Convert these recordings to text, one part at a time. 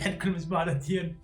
يعني كل مجموعة ناديين.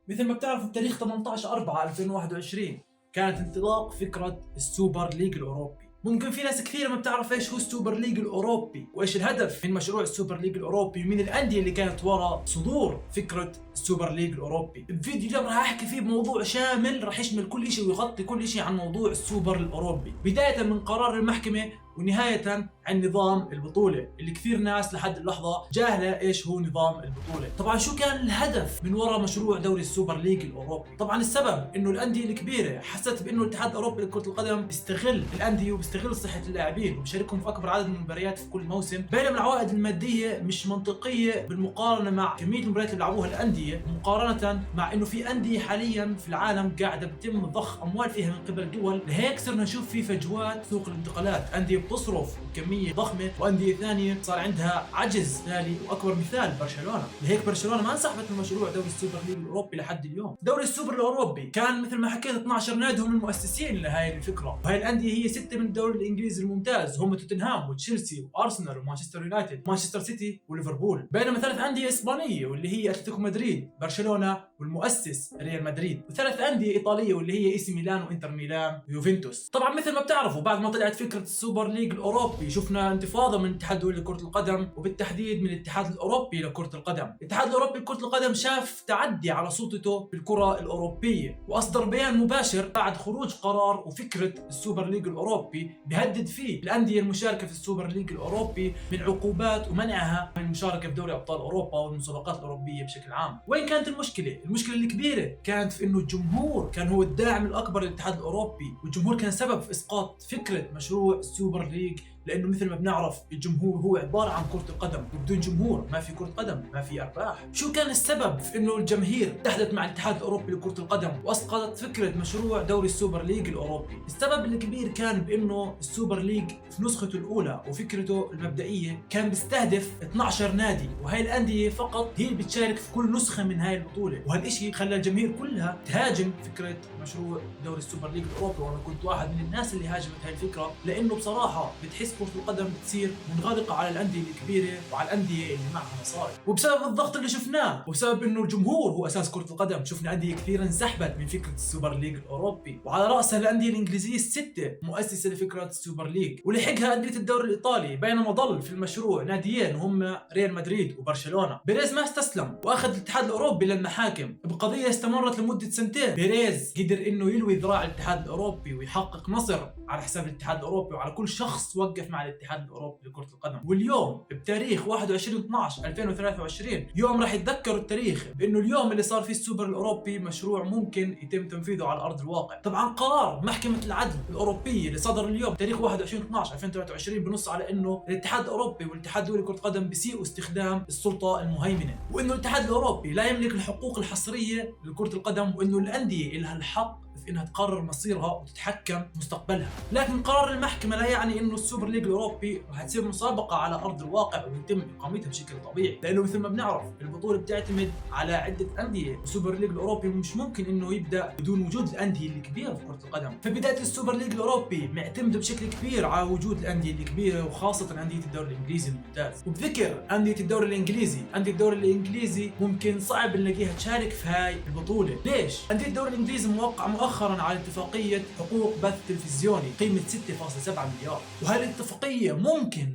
مثل ما بتعرفوا بتاريخ 18/4/2021 كانت انطلاق فكرة السوبر ليج الأوروبي. ممكن في ناس كثيرة ما بتعرف ايش هو السوبر ليج الأوروبي وايش الهدف من مشروع السوبر ليج الأوروبي ومين الأندية اللي كانت وراء صدور فكرة السوبر ليج الأوروبي. الفيديو اليوم راح احكي فيه بموضوع شامل راح يشمل كل شيء ويغطي كل شيء عن موضوع السوبر الأوروبي، بداية من قرار المحكمة ونهاية عن نظام البطولة اللي كثير ناس لحد اللحظة جاهلة ايش هو نظام البطولة. طبعا شو كان الهدف من وراء مشروع دوري السوبر ليج الأوروبي؟ طبعا السبب انه الأندية الكبيرة حست بانه الاتحاد الأوروبي لكرة القدم بيستغل الأندية وبيستغل صحة اللاعبين وبيشاركهم في أكبر عدد من المباريات في كل موسم، بينما العوائد المادية مش منطقية بالمقارنة مع كمية المباريات اللي بيلعبوها الأندية مقارنة مع انه في أندية حاليا في العالم قاعدة بتم ضخ أموال فيها من قبل دول، لهيك صرنا نشوف في فجوات سوق الانتقالات، أندية بتصرف كمية ضخمة واندية ثانية صار عندها عجز مالي، واكبر مثال برشلونة. لهيك برشلونة ما انسحبت من مشروع دوري السوبر ليج الاوروبي لحد اليوم. دوري السوبر الاوروبي كان مثل ما حكيت 12 نادي هم المؤسسين لهي الفكرة، وهي الاندية هي 6 من الدوري الانجليزي الممتاز، هم توتنهام وتشيلسي وارسنال ومانشستر يونايتد ومانشستر سيتي وليفربول، بينما 3 اندية اسبانية واللي هي اتلتيكو مدريد، برشلونة والمؤسس ريال مدريد، و3 اندية ايطالية واللي هي اي سي ميلان وانتر ميلان ويوفنتوس. طبعا مثل ما بتعرفوا بعد ما طلعت فكرة السوبر ليج الاوروبي شفنا انتفاضة من الاتحاد الدولي لكرة القدم وبالتحديد من الاتحاد الأوروبي لكرة القدم. الاتحاد الأوروبي لكرة القدم شاف تعدي على سلطته في الكرة الأوروبية وأصدر بيان مباشر بعد خروج قرار وفكرة السوبر ليج الأوروبي بيهدد فيه الأندية المشاركة في السوبر ليج الأوروبي من عقوبات ومنعها من المشاركة في دوري أبطال أوروبا والمسابقات الأوروبية بشكل عام. وين كانت المشكلة؟ المشكلة الكبيرة كانت في إنه الجمهور كان هو الداعم الأكبر للاتحاد الأوروبي، والجمهور كان سبب في إسقاط فكرة مشروع السوبر ليج، لانه مثل ما بنعرف الجمهور هو عباره عن كره القدم، وبدون جمهور ما في كره قدم، ما في ارباح. شو كان السبب في انه الجماهير اتحدت مع الاتحاد الاوروبي لكره القدم واسقطت فكره مشروع دوري السوبر ليج الاوروبي؟ السبب الكبير كان بانه السوبر ليج في نسخته الاولى وفكرته المبدئيه كان بيستهدف 12 نادي، وهي الانديه فقط هي اللي بتشارك في كل نسخه من هاي البطوله، وهالشيء خلى الجماهير كلها تهاجم فكره مشروع دوري السوبر ليج الاوروبي، وانا كنت واحد من الناس اللي هاجمت هاي الفكره، لانه بصراحه بتحس كرة القدم بتصير منغلقة على الأندية الكبيرة وعلى الأندية اللي معها مصاري، وبسبب الضغط اللي شفناه وبسبب إنه الجمهور هو أساس كرة القدم شفنا أندية كثيرة انسحبت من فكرة السوبر ليج الأوروبي، وعلى رأسها الأندية الإنجليزية الستة مؤسسة لفكرة السوبر ليج، ولحقها أندية الدوري الإيطالي، بينما ضل في المشروع ناديين هم ريال مدريد وبرشلونة. بيريز ما استسلم وأخذ الاتحاد الأوروبي للمحاكم بقضية استمرت لمدة 2 سنين. بيريز قدر إنه يلوي ذراع الاتحاد الأوروبي ويحقق نصر على حساب الاتحاد الأوروبي وعلى كل شخص وقف مع الاتحاد الأوروبي لكرة القدم. واليوم بتاريخ 21/12/2023 يوم راح يتذكروا التاريخ بأنه اليوم اللي صار فيه السوبر الأوروبي مشروع ممكن يتم تنفيذه على أرض الواقع. طبعا قرار محكمة العدل الأوروبية اللي صدر اليوم تاريخ 21/12/2023 بنص على أنه الاتحاد الأوروبي والاتحاد الدولي لكرة القدم بيسيئوا استخدام السلطة المهيمنة، وأنه الاتحاد الأوروبي لا يملك الحقوق الحصرية لكرة القدم، وأنه الأندية لها الحق في انها تقرر مصيرها وتتحكم مستقبلها. لكن قرار المحكمة لا يعني انه السوبر ليج الاوروبي راح تصير مسابقة على ارض الواقع ويتم اقامتها بشكل طبيعي، لانه مثل ما بنعرف البطولة بتعتمد على عدة اندية، والسوبر ليج الاوروبي مش ممكن انه يبدا بدون وجود الاندية الكبيرة في كرة القدم. فبداية السوبر ليج الاوروبي معتمدة بشكل كبير على وجود الاندية الكبيرة وخاصة اندية الدوري الانجليزي الممتاز. وبذكر اندية الدوري الانجليزي، اندية الدوري الانجليزي ممكن صعب نلاقيها تشارك في هاي البطولة. ليش؟ اندية الدوري الانجليزي موقع مؤخرا على اتفاقية حقوق بث تلفزيوني قيمة 6.7 مليار، وهذه الاتفاقية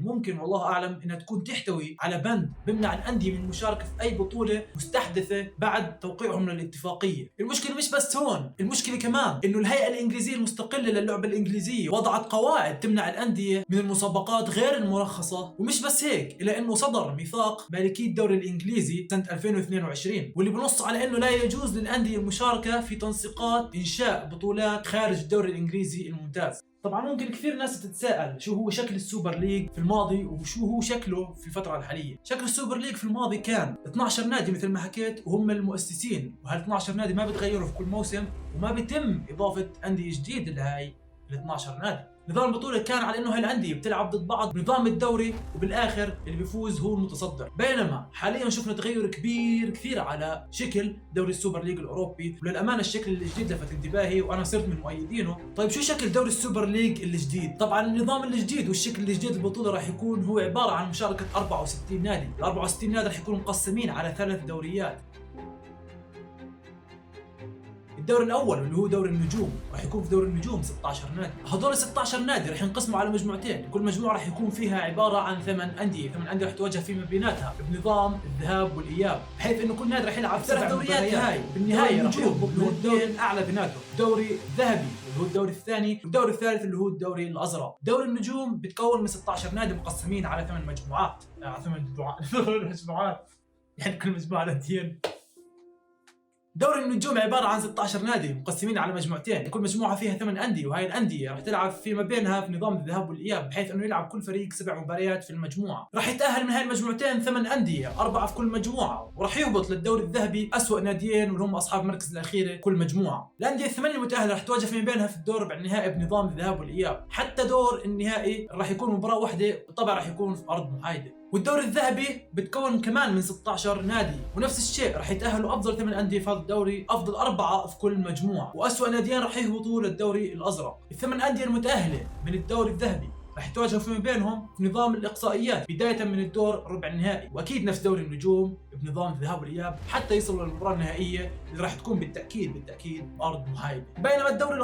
ممكن والله أعلم إنها تكون تحتوي على بند بمنع الأندية من المشاركة في أي بطولة مستحدثة بعد توقيعهم للاتفاقية. المشكلة مش بس هون، المشكلة كمان إنه الهيئة الإنجليزية المستقلة للعبة الإنجليزية وضعت قواعد تمنع الأندية من المسابقات غير المرخصة، ومش بس هيك إلا إنه صدر ميثاق مالكية الدوري الإنجليزي سنة 2022 واللي بنص على إنه لا يجوز للأندية المشاركة في تنسيقات إنشاء بطولات خارج الدوري الإنجليزي الممتاز. طبعا ممكن كثير ناس تتساءل شو هو شكل السوبر ليج في الماضي وشو هو شكله في الفترة الحالية. شكل السوبر ليج في الماضي كان 12 نادي مثل ما حكيت وهم المؤسسين، وهال 12 نادي ما بتغيروا في كل موسم وما بيتم إضافة أندية جديدة لهاي ال 12 نادي. نظام البطولة كان على انه هاي الاندية بتلعب ضد بعض بنظام الدوري، وبالاخر اللي بيفوز هو المتصدر. بينما حاليا شفنا تغير كبير كثير على شكل دوري السوبر ليج الاوروبي، وللامانة الشكل الجديد لفت انتباهي وانا صرت من مؤيدينه. طيب شو شكل دوري السوبر ليج الجديد؟ طبعا النظام الجديد والشكل الجديد للبطولة راح يكون هو عبارة عن مشاركة 64 نادي، ال 64 نادي راح يكونوا مقسمين على 3 دوريات. الدور الاول اللي هو دوري النجوم راح يكون في دوري النجوم 16 نادي، هذول 16 نادي راح ينقسموا على مجموعتين، كل مجموعه راح يكون فيها عباره عن 8 انديه، 8 انديه راح تواجه فيما بيناتها بنظام الذهاب والاياب، بحيث انه كل نادي راح يلعب 3 دوريات نهائي، بالنهايه راح يهبط من الدوري الاعلى بيناتهم، دوري ذهبي اللي هو الدوري الثاني، والدوري الثالث اللي هو الدوري الازرق. دوري النجوم بتكون من 16 نادي مقسمين على 8 مجموعات، 8 مجموعات يعني كل مجموعه ناديين. دوري النجوم عبارة عن 16 نادي مقسمين على مجموعتين، كل مجموعة فيها 8 أندية، وهاي الأندية راح تلعب فيما بينها في نظام الذهاب والإياب، بحيث إنه يلعب كل فريق 7 مباريات في المجموعة. راح يتأهل من هاي المجموعتين 8 أندية، 4 في كل مجموعة، وراح يهبط للدوري الذهبي أسوأ ناديين واللي هم أصحاب المركز الأخيرة كل مجموعة. الأندية الثمانية المتأهلة راح تواجه فيما بينها في الدور ربع النهائي بنظام الذهاب والإياب، حتى دور النهائي راح يكون مباراة واحدة، وطبعا راح يكون في أرض محايدة. والدوري الذهبي بتكون كمان من 16 نادي، ونفس الشيء راح يتأهلوا أفضل 8 أندية في هذا الدوري، أفضل 4 في كل مجموعة، وأسوأ ناديين راح يهبطوا للدوري الأزرق. ال8 أندية المتأهلة من الدوري الذهبي راح يتواجهوا فيما بينهم في نظام الإقصائيات بداية من الدور ربع النهائي، وأكيد نفس دوري النجوم بنظام الذهاب والإياب حتى يصلوا للمباراة النهائية اللي راح تكون بالتأكيد بأرض محايدة. بينما الدوري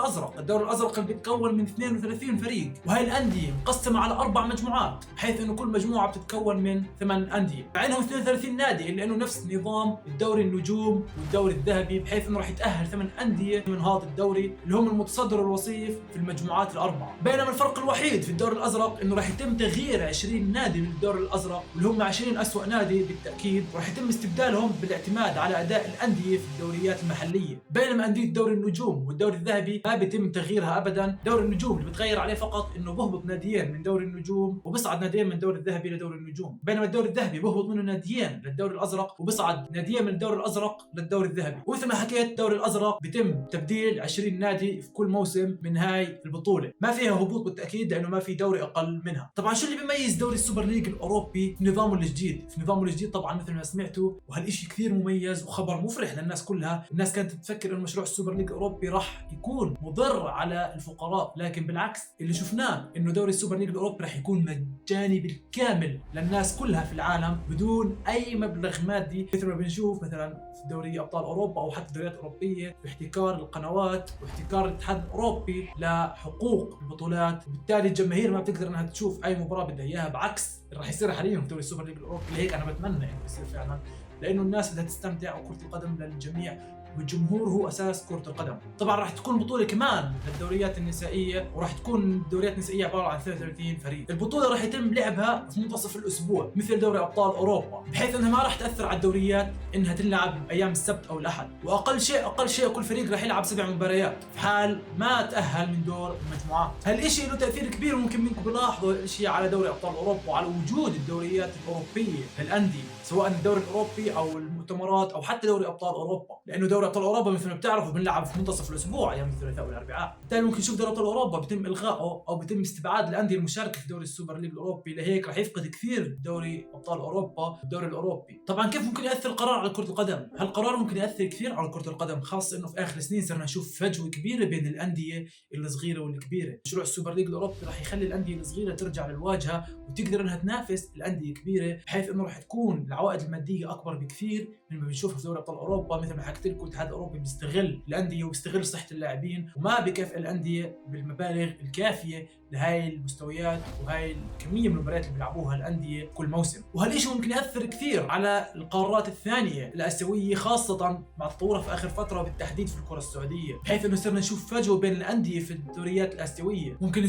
الأزرق اللي بيتكون من 32 فريق، وهي الأندية مقسمة على 4 مجموعات، بحيث إنه كل مجموعة بتتكون من 8 أندية، مع إنهم 32 نادي إلا إنه نفس نظام الدوري النجوم والدوري الذهبي، بحيث إنه راح يتأهل 8 أندية من هذا الدوري اللي هم المتصدر والوصيف في المجموعات الأربعة. بينما الفرق الوحيد في الدوري الأزرق إنه راح يتم تغيير 20 نادي من الدوري الأزرق، واللي هم 20 أسوأ نادي بالتأكيد، وراح يتم استبدالهم بالاعتماد على أداء الأندية في الدوريات المحلية. بينما أندية دوري النجوم والدوري الذهبي ما بيتم تغييرها أبدا. دوري النجوم اللي بتغير عليه فقط إنه بهبط ناديين من دوري النجوم وبصعد ناديين من الدوري الذهبي لدوري النجوم، بينما الدوري الذهبي بهبط منه ناديين للدوري الأزرق وبصعد ناديين من الدوري الأزرق للدوري الذهبي. ومثل ما حكيت الدوري الأزرق بيتم تبديل 20 نادي في كل موسم من هاي البطولة، ما فيها هبوط بالتأكيد لأنه ما في دوري أقل منها. طبعا شو اللي بيميز دوري السوبر ليج الأوروبي في نظامه الجديد؟ في نظامه الجديد طبعا مثل ما سمعتوا، وهالشيء كثير مميز وخبر مفرح للناس كلها. الناس كانت تفكر انه مشروع السوبر ليج الاوروبي راح يكون مضر على الفقراء، لكن بالعكس اللي شفناه انه دوري السوبر ليج الاوروبي راح يكون مجاني بالكامل للناس كلها في العالم بدون اي مبلغ مادي، مثل ما بنشوف مثلا في دوري ابطال اوروبا او حتى دوريات اوروبيه باحتكار القنوات واحتكار الاتحاد الاوروبي لحقوق البطولات، وبالتالي الجماهير ما بتقدر انها تشوف اي مباراه بدها اياها، بعكس اللي راح يصير حاليا في دوري السوبر ليج الاوروبي. لهيك انا بتمنى انه يصير فعلا، لانه الناس بدها تستمتع وكرة القدم للجميع والجمهور هو اساس كرة القدم. طبعا راح تكون بطولة كمان للدوريات النسائية، وراح تكون الدوريات النسائية عبارة عن 33 فريق. البطولة راح يتم لعبها في منتصف الاسبوع مثل دوري ابطال اوروبا، بحيث انها ما راح تاثر على الدوريات انها تلعب ايام السبت او الاحد، واقل شيء كل فريق راح يلعب 7 مباريات في حال ما تاهل من دور المجموعات. هالشيء له تاثير كبير، وممكن منكم بلاحظوا الشيء على دوري ابطال اوروبا وعلى وجود الدوريات الاوروبيه للانديه، سواء الدوري الاوروبي او المؤتمرات او حتى دوري ابطال اوروبا، لانه دوري ابطال اوروبا مثل ما بتعرفوا بنلعب في منتصف الاسبوع ايام الثلاثاء والاربعاء، بالتالي ممكن نشوف دوري ابطال اوروبا بيتم الغائه او بيتم استبعاد الانديه المشاركه في دوري السوبر ليج الاوروبي، لهيك راح يفقد كثير دوري ابطال اوروبا والدوري الاوروبي. طبعا كيف ممكن ياثر القرار على كره القدم؟ هالقرار ممكن ياثر كثير على كره القدم، خاصه انه في اخر سنين صرنا نشوف فجوه كبيره بين الانديه الصغيره والكبيره. مشروع السوبر ليج الاوروبي راح يخلي الانديه الصغيره ترجع للواجهه وتقدر انها تنافس الانديه الكبيره، بحيث انه راح تكون العوائد الماديه اكبر بكثير من ما بنشوفها في دوري ابطال اوروبا. مثل ما حكيت لكم الاتحاد الاوروبي بيستغل الانديه وبيستغل صحه اللاعبين وما بكفي الانديه بالمبالغ الكافيه لهاي المستويات وهاي الكميه من المباريات اللي بيلعبوها الانديه كل موسم. وهالشيء ممكن ياثر كثير على القارات الثانيه الاسيويه، خاصه مع تطورها في اخر فتره وبالتحديد في الكره السعوديه، بحيث انه صرنا نشوف فجوه بين الانديه في الدوريات الاسيويه. ممكن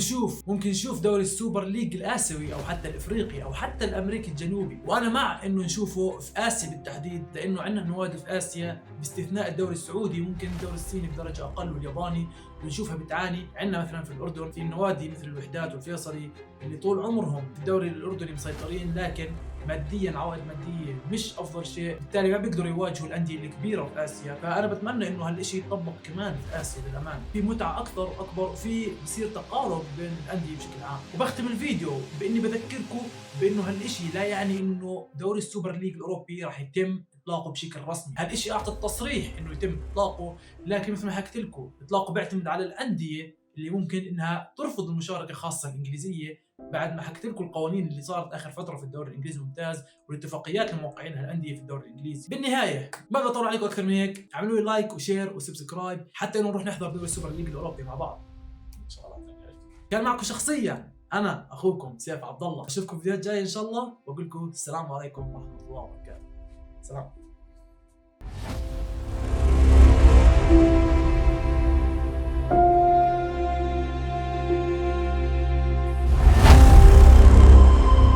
نشوف دوري السوبر ليج الاسيوي او حتى الافريقي او حتى الامريكي الجنوبي، وانا مع انه نشوفه في اسيا بالتحديد، لانه عندنا نوادي في اسيا باستثناء الدوري السعودي، ممكن الدوري الصيني بدرجه اقل والياباني بنشوفها بتعاني. عندنا مثلا في الاردن في النوادي مثل الوحدات والفيصلي اللي طول عمرهم في الدوري الاردني مسيطرين، لكن ماديا، عوائد ماديه مش افضل شيء، بالتالي ما بيقدروا يواجهوا الانديه الكبيره في اسيا. فانا بتمنى انه هالشيء يطبق كمان في اسيا للامان، في متعه اكثر واكبر، وفي بصير تقارب بين الانديه بشكل عام. وبختم الفيديو باني بذكركم بانه هالشيء لا يعني انه دوري السوبر ليج الاوروبي راح يتم اطلاقه بشكل رسمي. هالشيء اعطى التصريح انه يتم اطلاقه، لكن مثل ما حكيت لكم اطلاقه بيعتمد على الانديه اللي ممكن انها ترفض المشاركه، خاصه الانجليزيه، بعد ما حكيت لكم القوانين اللي صارت اخر فتره في الدوري الانجليزي الممتاز والاتفاقيات اللي موقعينها الانديه في الدوري الانجليزي. بالنهايه ما بطول عليكم اكثر من هيك، اعملوا لي لايك وشير وسبسكرايب حتى انه نروح نحضر دوري السوبر ليج الاوروبي مع بعض ان شاء الله. كان معكم شخصيا انا اخوكم سيف عبد الله، اشوفكم في فيديوهات جايه ان شاء الله، واقول لكم السلام عليكم ورحمه الله وبركاته. سلام.